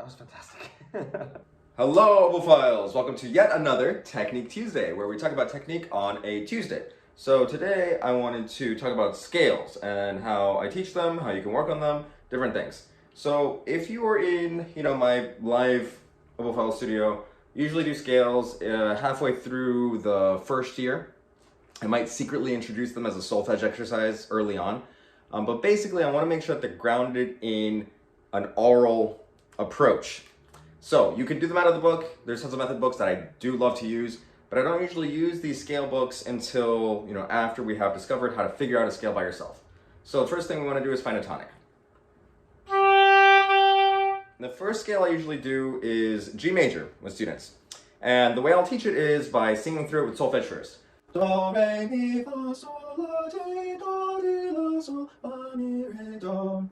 That was fantastic. Hello, Opalphiles! Welcome to yet another Technique Tuesday, where we talk about technique on a Tuesday. So today I wanted to talk about scales and how I teach them, how you can work on them, different things. So if you are in, my live Opalphile studio, I usually do scales halfway through the first year. I might secretly introduce them as a solfege exercise early on. But basically I want to make sure that they're grounded in an oral approach. So you can do them out of the book. There's tons of method books that I do love to use, but I don't usually use these scale books until, after we have discovered how to figure out a scale by yourself. So the first thing we want to do is find a tonic. The first scale I usually do is G major with students. And the way I'll teach it is by singing through it with solfege first. Do, re, mi, fa, sol, la, ti, do, re, la, sol, fa, mi, re, do.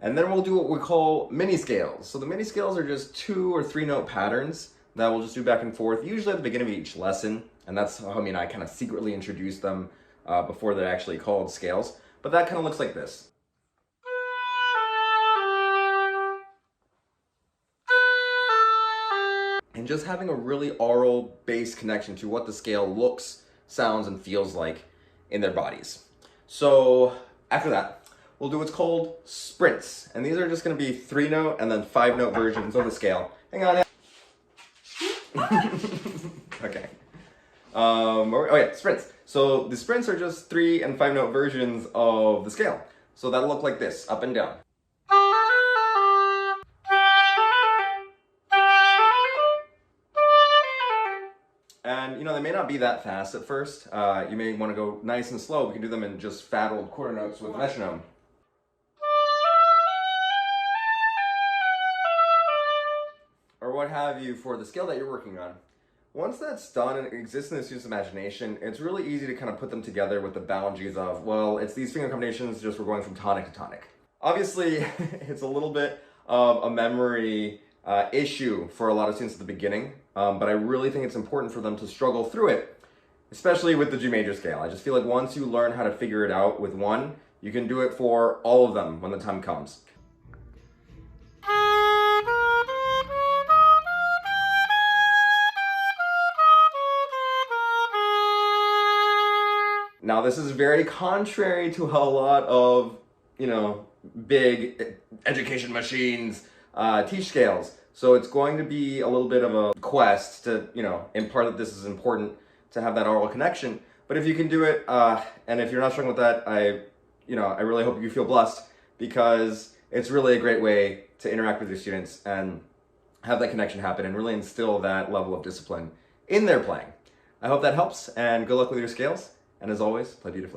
And then we'll do what we call mini scales. So the mini scales are just 2 or 3 note patterns that we'll just do back and forth, usually at the beginning of each lesson. And that's how I kind of secretly introduce them before they're actually called scales. But that kind of looks like this. And just having a really oral based connection to what the scale looks, sounds, and feels like in their bodies. So after that, we'll do what's called sprints. And these are just going to be 3 note and then 5 note versions of the scale. Hang on. Okay. Sprints. So the sprints are just 3 and 5 note versions of the scale. So that'll look like this, up and down. And they may not be that fast at first. You may want to go nice and slow. We can do them in just fat old quarter notes with metronome. Or what have you for the scale that you're working on. Once that's done and it exists in the student's imagination, it's really easy to kind of put them together with the boundaries of, well, it's these finger combinations, just we're going from tonic to tonic. Obviously, it's a little bit of a memory issue for a lot of students at the beginning, but I really think it's important for them to struggle through it, especially with the G major scale. I just feel like once you learn how to figure it out with one, you can do it for all of them when the time comes. Now, this is very contrary to how a lot of, big education machines teach scales. So it's going to be a little bit of a quest to, impart that this is important to have that oral connection. But if you can do it, and if you're not struggling with that, I really hope you feel blessed, because it's really a great way to interact with your students and have that connection happen and really instill that level of discipline in their playing. I hope that helps, and good luck with your scales. And as always, play beautifully.